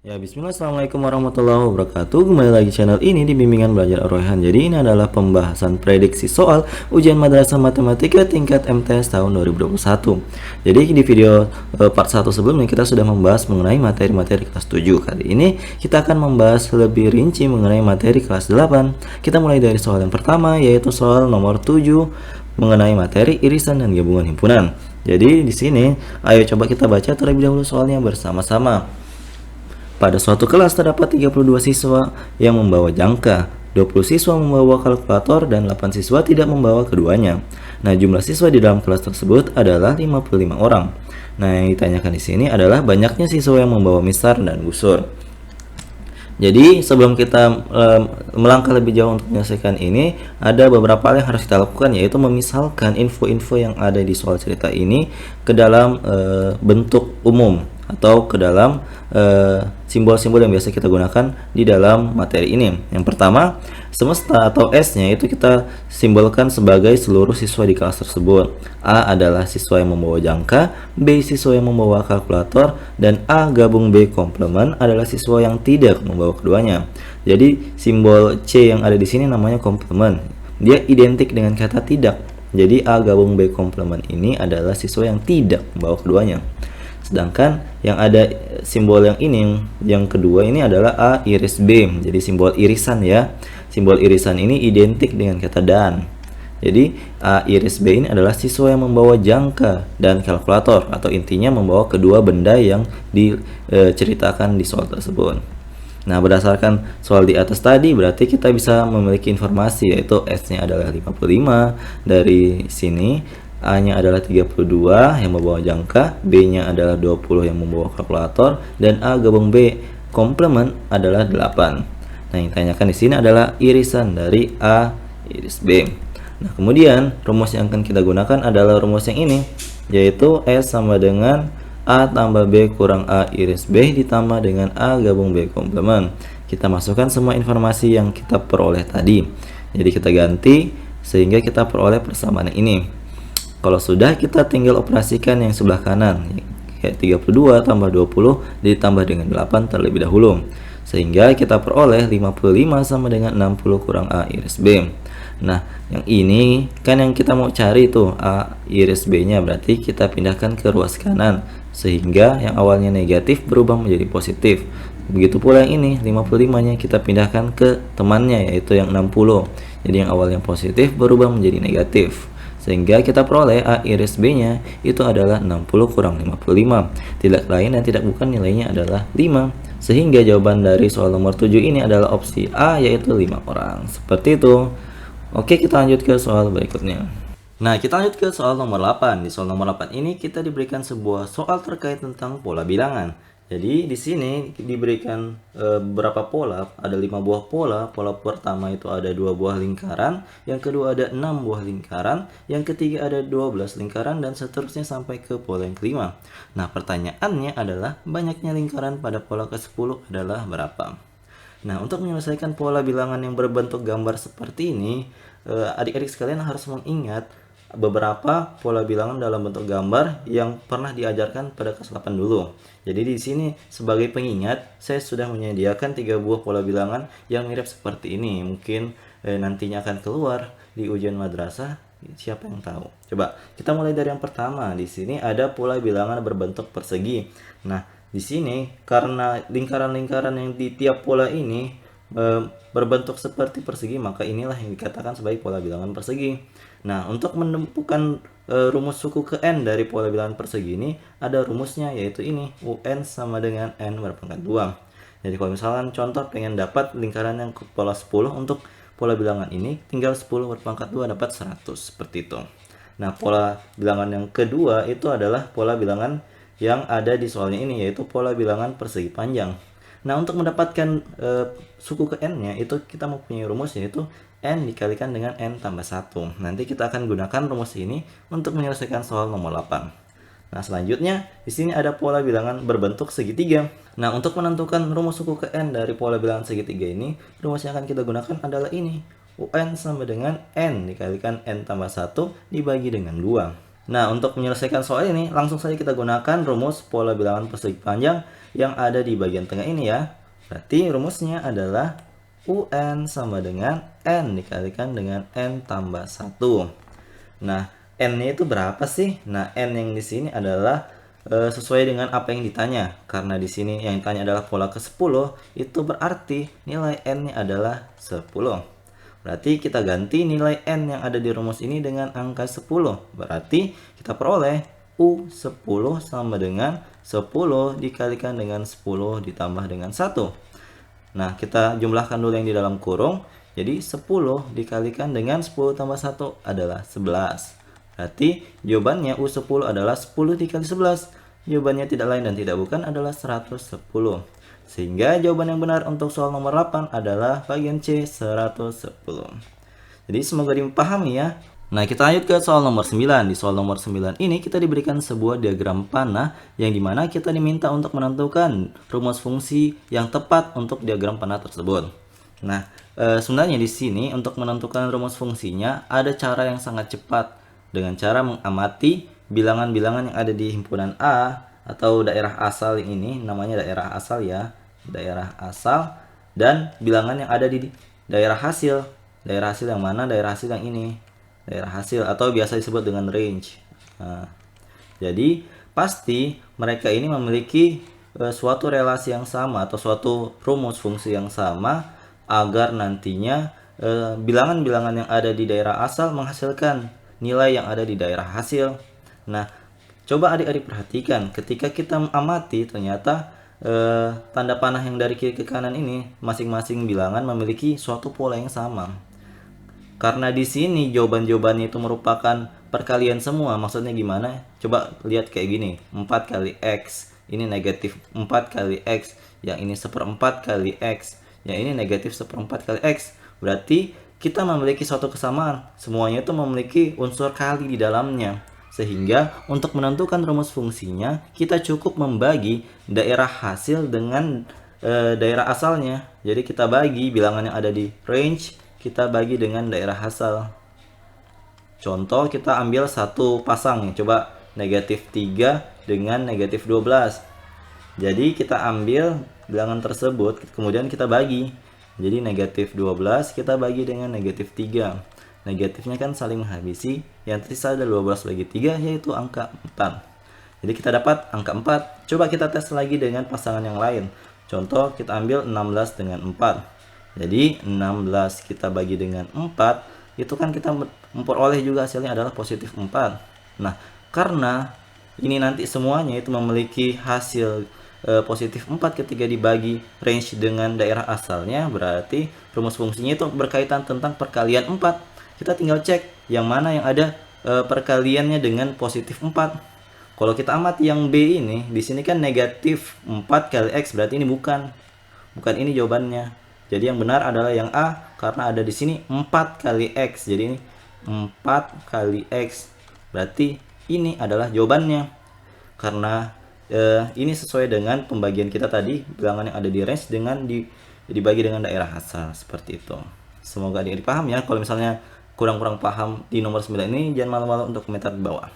Ya, bismillah, assalamualaikum warahmatullahi wabarakatuh. Kembali lagi channel ini di Bimbingan Belajar Ar-Rayhan. Jadi ini adalah pembahasan prediksi soal ujian madrasah matematika tingkat MTS tahun 2021. Jadi di video part 1 sebelumnya kita sudah membahas mengenai materi-materi kelas 7. Kali ini kita akan membahas lebih rinci mengenai materi kelas 8. Kita mulai dari soal yang pertama, yaitu soal nomor 7 mengenai materi irisan dan gabungan himpunan. Jadi di sini ayo coba kita baca terlebih dahulu soalnya bersama-sama. Pada suatu kelas terdapat 32 siswa yang membawa jangka, 20 siswa membawa kalkulator, dan 8 siswa tidak membawa keduanya. Nah, jumlah siswa di dalam kelas tersebut adalah 55 orang. Nah, yang ditanyakan di sini adalah banyaknya siswa yang membawa mistar dan busur. Jadi sebelum kita melangkah lebih jauh untuk menyelesaikan ini, ada beberapa hal yang harus kita lakukan, yaitu memisalkan info-info yang ada di soal cerita ini ke dalam bentuk umum atau ke dalam simbol-simbol yang biasa kita gunakan di dalam materi ini. Yang pertama, semesta atau S-nya itu kita simbolkan sebagai seluruh siswa di kelas tersebut. A adalah siswa yang membawa jangka, B siswa yang membawa kalkulator, dan A gabung B komplement adalah siswa yang tidak membawa keduanya. Jadi simbol C yang ada di sini namanya komplement. Dia identik dengan kata tidak. Jadi A gabung B komplement ini adalah siswa yang tidak membawa keduanya. Sedangkan yang ada simbol yang ini, yang kedua ini adalah A iris B. Jadi simbol irisan ya. Simbol irisan ini identik dengan kata dan. Jadi A iris B ini adalah siswa yang membawa jangka dan kalkulator, atau intinya membawa kedua benda yang diceritakan di soal tersebut. Nah, berdasarkan soal di atas tadi, berarti kita bisa memiliki informasi, yaitu S-nya adalah 55 dari sini, A-nya adalah 32 yang membawa jangka, B-nya adalah 20 yang membawa kalkulator, dan A gabung B komplement adalah 8. Nah, yang ditanyakan di sini adalah irisan dari A iris B. Nah, kemudian rumus yang akan kita gunakan adalah rumus yang ini, yaitu S sama dengan A tambah B kurang A iris B ditambah dengan A gabung B komplement. Kita masukkan semua informasi yang kita peroleh tadi. Jadi kita ganti sehingga kita peroleh persamaan ini. Kalau sudah, kita tinggal operasikan yang sebelah kanan. Kayak 32 tambah 20 ditambah dengan 8 terlebih dahulu. Sehingga kita peroleh 55 sama dengan 60 kurang A iris B. Nah, yang ini kan yang kita mau cari tuh A iris B-nya, berarti kita pindahkan ke ruas kanan sehingga yang awalnya negatif berubah menjadi positif. Begitu pula yang ini, 55-nya kita pindahkan ke temannya, yaitu yang 60. Jadi yang awalnya positif berubah menjadi negatif. Sehingga kita peroleh A iris B-nya itu adalah 60 kurang 55. Tidak lain dan tidak bukan, nilainya adalah 5. Sehingga jawaban dari soal nomor 7 ini adalah opsi A, yaitu 5 orang. Seperti itu. Oke, kita lanjut ke soal berikutnya. Nah, kita lanjut ke soal nomor 8. Di soal nomor 8 ini kita diberikan sebuah soal terkait tentang pola bilangan. Jadi di sini diberikan beberapa pola, ada 5 buah pola. Pola pertama itu ada 2 buah lingkaran, yang kedua ada 6 buah lingkaran, yang ketiga ada 12 lingkaran, dan seterusnya sampai ke pola yang kelima. Nah, pertanyaannya adalah banyaknya lingkaran pada pola ke-10 adalah berapa? Nah, untuk menyelesaikan pola bilangan yang berbentuk gambar seperti ini, adik-adik sekalian harus mengingat beberapa pola bilangan dalam bentuk gambar yang pernah diajarkan pada kelas 8 dulu. Jadi di sini sebagai pengingat, saya sudah menyediakan 3 buah pola bilangan yang mirip seperti ini. Mungkin nantinya akan keluar di ujian madrasah, siapa yang tahu. Coba kita mulai dari yang pertama. Di sini ada pola bilangan berbentuk persegi. Nah, di sini karena lingkaran-lingkaran yang di tiap pola ini berbentuk seperti persegi, maka inilah yang dikatakan sebagai pola bilangan persegi. Nah, untuk menemukan rumus suku ke n dari pola bilangan persegi ini, ada rumusnya, yaitu ini, UN sama dengan n berpangkat 2. Jadi kalau misalkan contoh pengen dapat lingkaran yang ke pola 10, untuk pola bilangan ini tinggal 10 berpangkat 2 dapat 100, seperti itu. Nah, pola bilangan yang kedua itu adalah pola bilangan yang ada di soalnya ini, yaitu pola bilangan persegi panjang. Nah, untuk mendapatkan suku ke n-nya itu kita mempunyai rumus, yaitu n dikalikan dengan n tambah 1. Nanti kita akan gunakan rumus ini untuk menyelesaikan soal nomor 8. Nah, selanjutnya di sini ada pola bilangan berbentuk segitiga. Nah, untuk menentukan rumus suku ke n dari pola bilangan segitiga ini, rumus yang akan kita gunakan adalah ini. UN sama dengan n dikalikan n tambah 1 dibagi dengan 2. Nah, untuk menyelesaikan soal ini, langsung saja kita gunakan rumus pola bilangan persegi panjang yang ada di bagian tengah ini ya. Berarti rumusnya adalah UN sama dengan N dikalikan dengan N tambah 1. Nah, N-nya itu berapa sih? Nah, N yang di sini adalah sesuai dengan apa yang ditanya. Karena di sini yang ditanya adalah pola ke-10, itu berarti nilai N-nya adalah 10. Berarti kita ganti nilai N yang ada di rumus ini dengan angka 10. Berarti kita peroleh U10 sama dengan 10 dikalikan dengan 10 ditambah dengan 1. Nah, kita jumlahkan dulu yang di dalam kurung. Jadi 10 dikalikan dengan 10 tambah 1 adalah 11. Berarti jawabannya U10 adalah 10 dikali 11. Jawabannya tidak lain dan tidak bukan adalah 110. Sehingga jawaban yang benar untuk soal nomor 8 adalah bagian C, 110. Jadi semoga dipahami ya. Nah, kita lanjut ke soal nomor 9. Di soal nomor 9 ini kita diberikan sebuah diagram panah yang dimana kita diminta untuk menentukan rumus fungsi yang tepat untuk diagram panah tersebut. Nah, sebenarnya di sini untuk menentukan rumus fungsinya ada cara yang sangat cepat dengan cara mengamati bilangan-bilangan yang ada di himpunan A atau daerah asal ini, namanya daerah asal ya. Daerah asal dan bilangan yang ada di daerah hasil. Daerah hasil yang mana? Daerah hasil yang ini. Daerah hasil atau biasa disebut dengan range. Nah, jadi pasti mereka ini memiliki suatu relasi yang sama atau suatu rumus fungsi yang sama agar nantinya bilangan-bilangan yang ada di daerah asal menghasilkan nilai yang ada di daerah hasil. Nah, coba adik-adik perhatikan ketika kita amati ternyata tanda panah yang dari kiri ke kanan ini masing-masing bilangan memiliki suatu pola yang sama. Karena di sini jawaban-jawabannya itu merupakan perkalian semua. Maksudnya gimana? Coba lihat kayak gini. 4 kali X. Ini negatif 4 kali X. Yang ini 1/4 kali X. Yang ini negatif 1/4 kali X. Berarti kita memiliki suatu kesamaan. Semuanya itu memiliki unsur kali di dalamnya. Sehingga untuk menentukan rumus fungsinya, kita cukup membagi daerah hasil dengan daerah asalnya. Jadi kita bagi bilangan yang ada di range, kita bagi dengan daerah asal. Contoh, kita ambil satu pasang. Coba negatif 3 dengan negatif 12. Jadi kita ambil bilangan tersebut, kemudian kita bagi. Jadi negatif 12 kita bagi dengan negatif 3. Negatifnya kan saling menghabisi, yang tersisa ada 12 bagi 3 yaitu angka 4. Jadi kita dapat angka 4. Coba kita tes lagi dengan pasangan yang lain. Contoh, kita ambil 16 dengan 4. Jadi 16 kita bagi dengan 4, itu kan kita memperoleh juga hasilnya adalah positif 4. Nah, karena ini nanti semuanya itu memiliki hasil positif 4 ketika dibagi range dengan daerah asalnya, berarti rumus fungsinya itu berkaitan tentang perkalian 4. Kita tinggal cek yang mana yang ada perkaliannya dengan positif 4. Kalau kita amati yang B ini, di sini kan negatif 4 kali X, berarti ini bukan ini jawabannya. Jadi yang benar adalah yang A, karena ada di sini 4 kali X. Jadi ini 4 kali X. Berarti ini adalah jawabannya. Karena ini sesuai dengan pembagian kita tadi, bilangan yang ada di range dengan dibagi dengan daerah asal, seperti itu. Semoga adik-adik paham ya. Kalau misalnya kurang paham di nomor 9 ini, jangan malu-malu untuk komentar di bawah.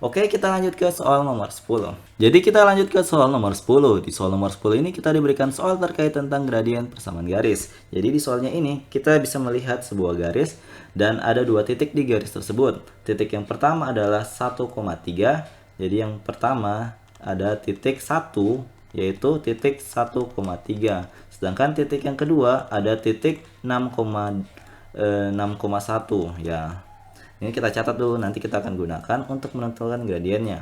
Oke, kita lanjut ke soal nomor 10. Jadi kita lanjut ke soal nomor 10. Di soal nomor 10 ini kita diberikan soal terkait tentang gradien persamaan garis. Jadi di soalnya ini kita bisa melihat sebuah garis dan ada dua titik di garis tersebut. Titik yang pertama adalah 1,3. Jadi yang pertama ada titik 1, yaitu titik 1,3. Sedangkan titik yang kedua ada titik 6,1 ya. Ini kita catat dulu, nanti kita akan gunakan untuk menentukan gradiennya.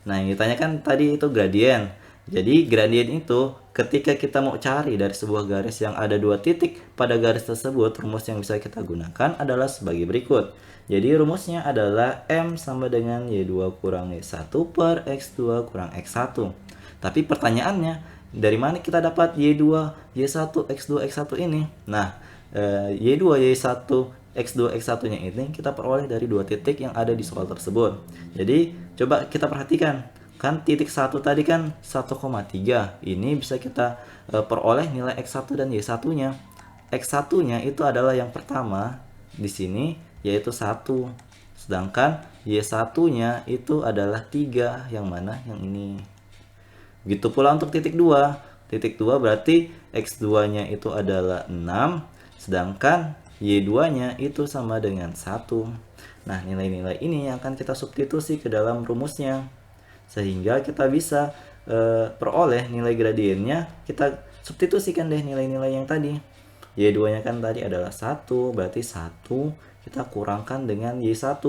Nah, yang ditanyakan tadi itu gradien. Jadi gradien itu ketika kita mau cari dari sebuah garis yang ada dua titik pada garis tersebut, rumus yang bisa kita gunakan adalah sebagai berikut. Jadi rumusnya adalah M sama dengan Y2 kurang Y1 per X2 kurang X1. Tapi pertanyaannya, dari mana kita dapat Y2, Y1, X2, X1 ini? Nah, Y2, Y1, X2, X1-nya ini kita peroleh dari dua titik yang ada di soal tersebut. Jadi, coba kita perhatikan. Kan titik 1 tadi kan 1,3. Ini bisa kita peroleh nilai X1 dan Y1-nya. X1-nya itu adalah yang pertama di sini, yaitu 1. sedangkan Y1-nya itu adalah 3, yang mana? Yang ini. Begitu pula untuk titik 2. Titik 2 berarti X2-nya itu adalah 6, sedangkan Y2-nya itu sama dengan 1. Nah, nilai-nilai ini yang akan kita substitusi ke dalam rumusnya. Sehingga kita bisa peroleh nilai gradiennya, kita substitusikan deh nilai-nilai yang tadi. Y2-nya kan tadi adalah 1, berarti 1 kita kurangkan dengan Y1.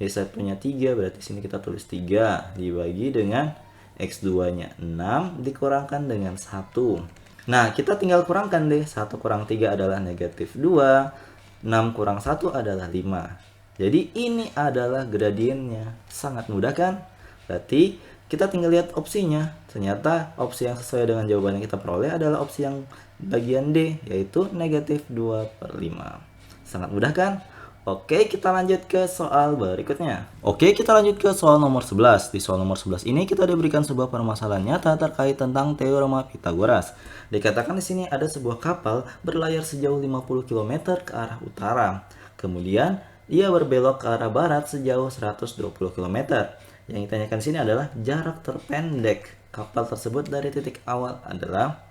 Y1-nya 3, berarti sini kita tulis 3 dibagi dengan X2-nya 6 dikurangkan dengan 1. Nah, kita tinggal kurangkan deh. 1 kurang 3 adalah negatif 2. 6 kurang 1 adalah 5. Jadi ini adalah gradiennya. Sangat mudah kan? Berarti kita tinggal lihat opsinya. Ternyata opsi yang sesuai dengan jawaban yang kita peroleh adalah opsi yang bagian D, yaitu negatif 2/5. Sangat mudah kan? Oke, kita lanjut ke soal berikutnya. Oke, kita lanjut ke soal nomor 11. Di soal nomor 11 ini kita diberikan sebuah permasalahan nyata terkait tentang teorema Pythagoras. Dikatakan di sini ada sebuah kapal berlayar sejauh 50 km ke arah utara. Kemudian ia berbelok ke arah barat sejauh 120 km. Yang ditanyakan di sini adalah jarak terpendek kapal tersebut dari titik awal adalah.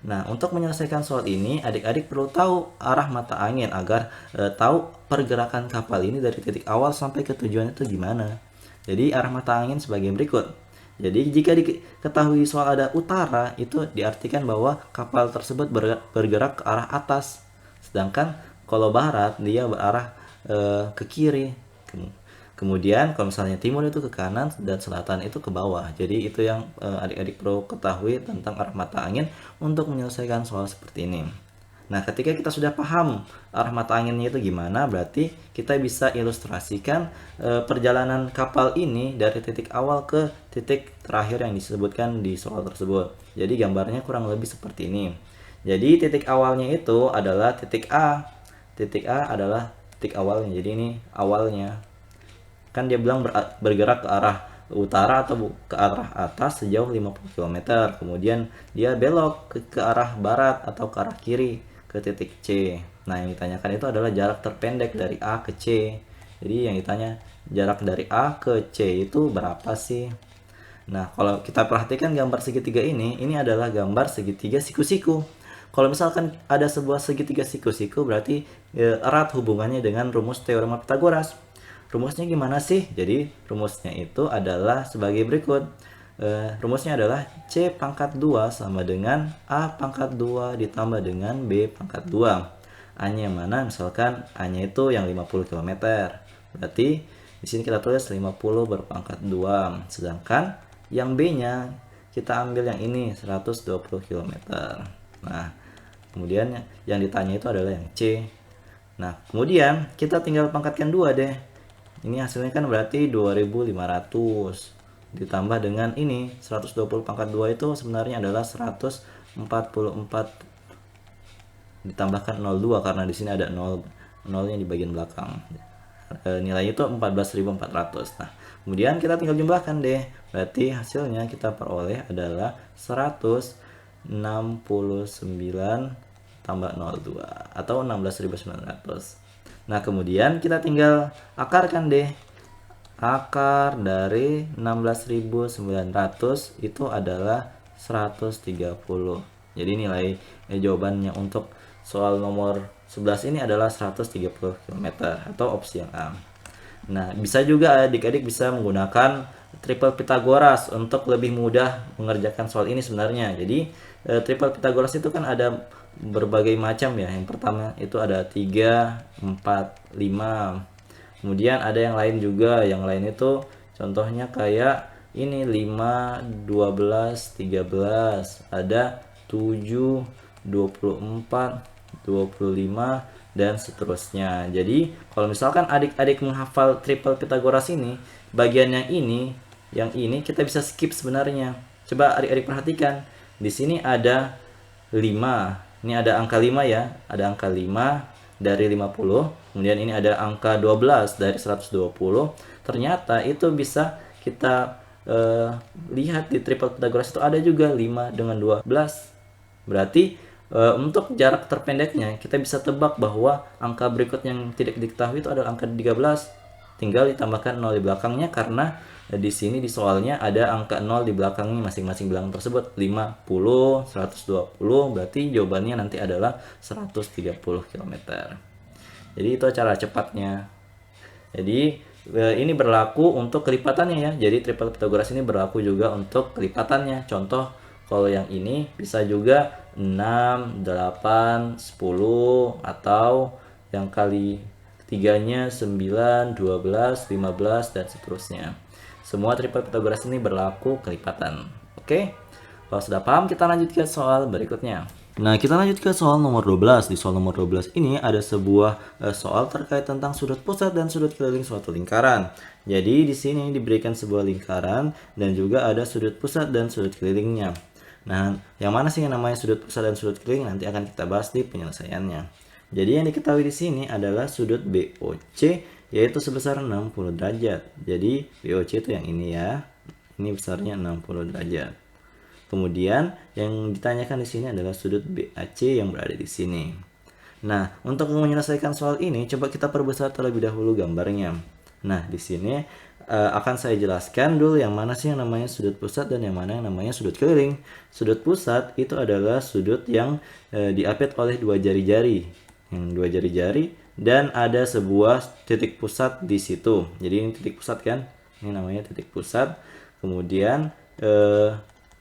Nah, untuk menyelesaikan soal ini, adik-adik perlu tahu arah mata angin agar tahu pergerakan kapal ini dari titik awal sampai ke tujuan itu gimana. Jadi, arah mata angin sebagai berikut. Jadi, jika diketahui soal ada utara, itu diartikan bahwa kapal tersebut bergerak ke arah atas. Sedangkan kalau barat, dia berarah ke kiri. Kemudian kalau misalnya timur itu ke kanan dan selatan itu ke bawah. Jadi itu yang adik-adik perlu ketahui tentang arah mata angin untuk menyelesaikan soal seperti ini. Nah, ketika kita sudah paham arah mata anginnya itu gimana, berarti kita bisa ilustrasikan perjalanan kapal ini dari titik awal ke titik terakhir yang disebutkan di soal tersebut. Jadi gambarnya kurang lebih seperti ini. Jadi titik awalnya itu adalah titik A. Titik A adalah titik awalnya. Jadi ini awalnya. Kan dia bilang bergerak ke arah utara atau ke arah atas sejauh 50 km. Kemudian dia belok ke arah barat atau ke arah kiri ke titik C. Nah, yang ditanyakan itu adalah jarak terpendek dari A ke C. Jadi yang ditanya jarak dari A ke C itu berapa sih? Nah, kalau kita perhatikan gambar segitiga ini adalah gambar segitiga siku-siku. Kalau misalkan ada sebuah segitiga siku-siku berarti erat hubungannya dengan rumus teorema Pythagoras. Rumusnya gimana sih? Jadi rumusnya itu adalah sebagai berikut. Rumusnya adalah C pangkat 2 sama dengan A pangkat 2 ditambah dengan B pangkat 2. A-nya yang mana? Misalkan A-nya itu yang 50 km. Berarti di sini kita tulis 50 berpangkat 2. Sedangkan yang B-nya kita ambil yang ini 120 km. Nah, kemudian yang ditanya itu adalah yang C. Nah, kemudian kita tinggal pangkatkan 2 deh. Ini hasilnya kan berarti 2500 ditambah dengan ini 120 pangkat 2 itu sebenarnya adalah 144 ditambahkan 02 karena di sini ada 0-nya di bagian belakang. Nilainya itu 14.400. Nah, kemudian kita tinggal jumlahkan deh. Berarti hasilnya kita peroleh adalah 169 tambah 02 atau 16.900. Nah, kemudian kita tinggal akarkan deh. Akar dari 16.900 itu adalah 130. Jadi nilai jawabannya untuk soal nomor 11 ini adalah 130 km atau opsi yang A. Nah, bisa juga adik-adik bisa menggunakan triple Pythagoras untuk lebih mudah mengerjakan soal ini sebenarnya. Jadi triple Pythagoras itu kan ada berbagai macam ya. Yang pertama itu ada 3, 4, 5. Kemudian ada yang lain juga. Yang lain itu contohnya kayak ini 5, 12, 13. Ada 7, 24, 25 dan seterusnya. Jadi kalau misalkan adik-adik menghafal triple Pythagoras ini, bagian yang ini kita bisa skip sebenarnya. Coba adik-adik perhatikan. Di sini ada 5. Ini ada angka 5 ya, ada angka 5 dari 50. Kemudian ini ada angka 12 dari 120. Ternyata itu bisa kita lihat di triple Pythagoras itu ada juga 5 dengan 12. Berarti untuk jarak terpendeknya kita bisa tebak bahwa angka berikut yang tidak diketahui itu adalah angka 13. tinggal ditambahkan 0 di belakangnya karena di sini di soalnya ada angka 0 di belakangnya masing-masing bilangan tersebut. 50, 120, berarti jawabannya nanti adalah 130 km. Jadi itu cara cepatnya. Jadi ini berlaku untuk kelipatannya ya. Jadi triple Pythagoras ini berlaku juga untuk kelipatannya. Contoh kalau yang ini bisa juga 6, 8, 10 atau yang kali tiganya 9, 12, 15 dan seterusnya. Semua triple Pythagoras ini berlaku kelipatan. Oke. Kalau sudah paham, kita lanjut ke soal berikutnya. Nah, kita lanjut ke soal nomor 12. Di soal nomor 12 ini ada sebuah soal terkait tentang sudut pusat dan sudut keliling suatu lingkaran. Jadi, di sini diberikan sebuah lingkaran dan juga ada sudut pusat dan sudut kelilingnya. Nah, yang mana sih yang namanya sudut pusat dan sudut keliling nanti akan kita bahas di penyelesaiannya. Jadi, yang diketahui di sini adalah sudut BOC yaitu sebesar 60 derajat. Jadi, BOC itu yang ini ya. Ini besarnya 60 derajat. Kemudian yang ditanyakan di sini adalah sudut BAC yang berada di sini. Nah, untuk menyelesaikan soal ini, coba kita perbesar terlebih dahulu gambarnya. Nah, di sini akan saya jelaskan dulu yang mana sih yang namanya sudut pusat dan yang mana yang namanya sudut keliling. Sudut pusat itu adalah sudut yang diapit oleh dua jari-jari. Dua jari-jari dan ada sebuah titik pusat di situ. Jadi ini titik pusat kan? Ini namanya titik pusat. Kemudian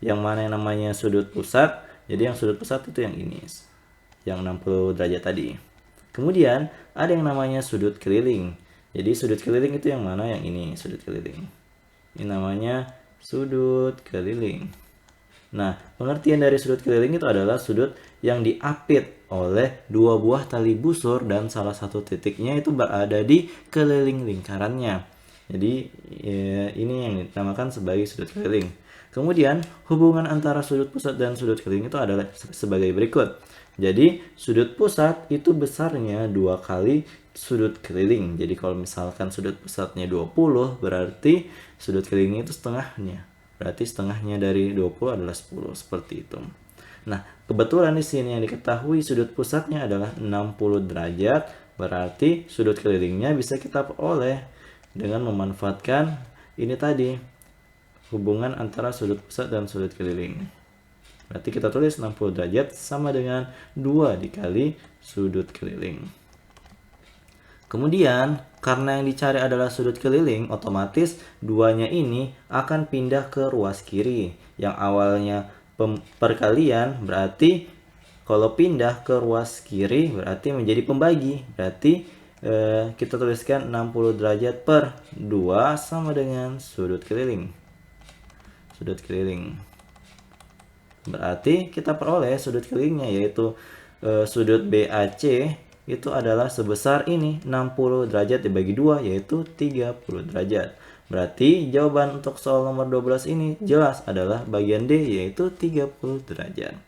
yang mana yang namanya sudut pusat. Jadi yang sudut pusat itu yang ini, yang 60 derajat tadi. Kemudian ada yang namanya sudut keliling. Jadi sudut keliling itu yang mana? Yang ini, sudut keliling. Ini namanya sudut keliling. Nah, pengertian dari sudut keliling itu adalah sudut yang diapit oleh dua buah tali busur dan salah satu titiknya itu berada di keliling lingkarannya. Jadi ini yang dinamakan sebagai sudut keliling. Kemudian hubungan antara sudut pusat dan sudut keliling itu adalah sebagai berikut. Jadi sudut pusat itu besarnya 2 kali sudut keliling. Jadi kalau misalkan sudut pusatnya 20 berarti sudut kelilingnya itu setengahnya. Berarti setengahnya dari 20 adalah 10 seperti itu. Nah, kebetulan di sini yang diketahui sudut pusatnya adalah 60 derajat, berarti sudut kelilingnya bisa kita peroleh dengan memanfaatkan ini tadi. Hubungan antara sudut pusat dan sudut keliling. Berarti kita tulis 60 derajat sama dengan 2 dikali sudut keliling. Kemudian, karena yang dicari adalah sudut keliling, otomatis duanya ini akan pindah ke ruas kiri. Yang awalnya perkalian, berarti kalau pindah ke ruas kiri berarti menjadi pembagi. Berarti kita tuliskan 60 derajat per 2 sama dengan sudut keliling. Sudut keliling. Berarti kita peroleh sudut kelilingnya yaitu sudut BAC itu adalah sebesar ini 60 derajat dibagi 2 yaitu 30 derajat. Berarti jawaban untuk soal nomor 12 ini jelas adalah bagian D yaitu 30 derajat.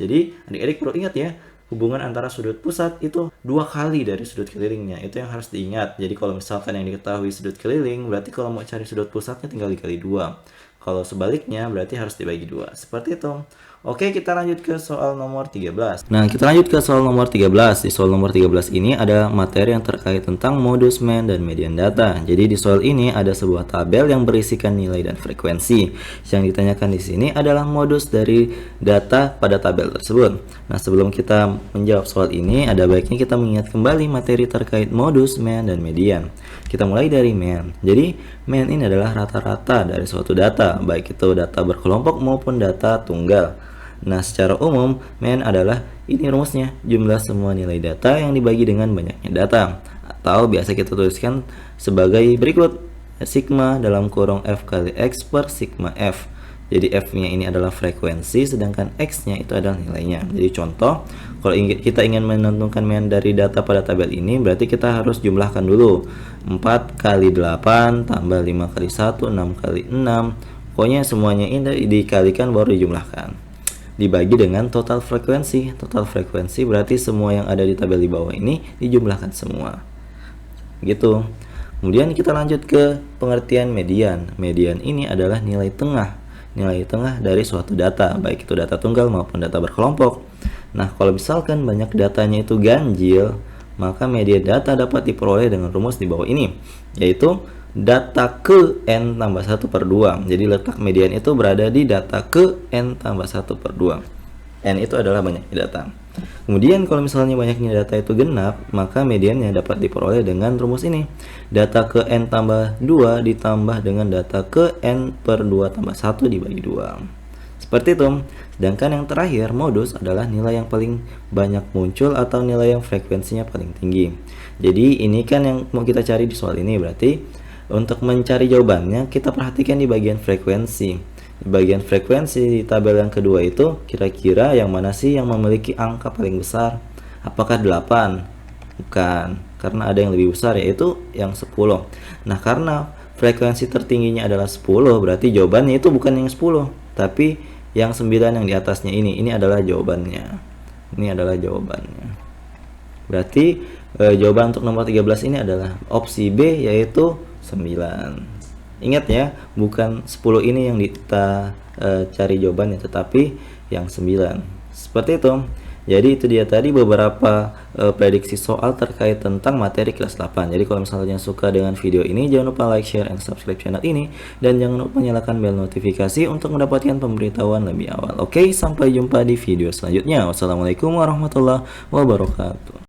Jadi adik-adik perlu ingat ya, hubungan antara sudut pusat itu 2 kali dari sudut kelilingnya. Itu yang harus diingat. Jadi kalau misalkan yang diketahui sudut keliling, berarti kalau mau cari sudut pusatnya tinggal dikali 2. Kalau sebaliknya berarti harus dibagi 2. Seperti itu. Oke, kita lanjut ke soal nomor 13. Nah, kita lanjut ke soal nomor 13. Di soal nomor 13 ini ada materi yang terkait tentang modus mean dan median data. Jadi di soal ini ada sebuah tabel yang berisikan nilai dan frekuensi. Yang ditanyakan di sini adalah modus dari data pada tabel tersebut. Nah, sebelum kita menjawab soal ini, ada baiknya kita mengingat kembali materi terkait modus, mean, dan median. Kita mulai dari mean. Jadi, mean ini adalah rata-rata dari suatu data, baik itu data berkelompok maupun data tunggal. Nah, secara umum, mean adalah ini rumusnya, jumlah semua nilai data yang dibagi dengan banyaknya data. Atau biasa kita tuliskan sebagai berikut, sigma dalam kurung F kali X per sigma F. Jadi F-nya ini adalah frekuensi, sedangkan X-nya itu adalah nilainya. Jadi contoh, kalau kita ingin menentukan mean dari data pada tabel ini, berarti kita harus jumlahkan dulu. 4 kali 8 tambah 5 kali 1, 6 kali 6. Pokoknya semuanya ini dikalikan baru dijumlahkan. Dibagi dengan total frekuensi. Total frekuensi berarti semua yang ada di tabel di bawah ini dijumlahkan semua. Gitu. Kemudian kita lanjut ke pengertian median. Median ini adalah nilai tengah. Nilai tengah dari suatu data, baik itu data tunggal maupun data berkelompok. Nah, kalau misalkan banyak datanya itu ganjil, maka median data dapat diperoleh dengan rumus di bawah ini, yaitu data ke n tambah 1 per 2. Jadi letak median itu berada di data ke n tambah 1 per 2. N itu adalah banyaknya data. Kemudian kalau misalnya banyaknya data itu genap, maka mediannya dapat diperoleh dengan rumus ini. Data ke n tambah 2 ditambah dengan data ke n per 2 tambah 1 dibagi 2. Seperti itu. Sedangkan yang terakhir, modus adalah nilai yang paling banyak muncul atau nilai yang frekuensinya paling tinggi. Jadi ini kan yang mau kita cari di soal ini. Berarti untuk mencari jawabannya, kita perhatikan di bagian frekuensi. Di bagian frekuensi di tabel yang kedua itu, kira-kira yang mana sih yang memiliki angka paling besar? Apakah 8? Bukan, karena ada yang lebih besar, yaitu yang 10. Nah, karena frekuensi tertingginya adalah 10, berarti jawabannya itu bukan yang 10, tapi yang 9 yang di atasnya ini. Ini adalah jawabannya. Ini adalah jawabannya. Berarti jawaban untuk nomor 13 ini adalah opsi B, yaitu 9. Ingat ya, bukan 10 ini yang kita cari jawabannya, tetapi yang 9. Seperti itu. Jadi itu dia tadi beberapa prediksi soal terkait tentang materi kelas 8. Jadi kalau misalnya suka dengan video ini, jangan lupa like, share, and subscribe channel ini. Dan jangan lupa nyalakan bel notifikasi untuk mendapatkan pemberitahuan lebih awal. Oke, sampai jumpa di video selanjutnya. Wassalamualaikum warahmatullahi wabarakatuh.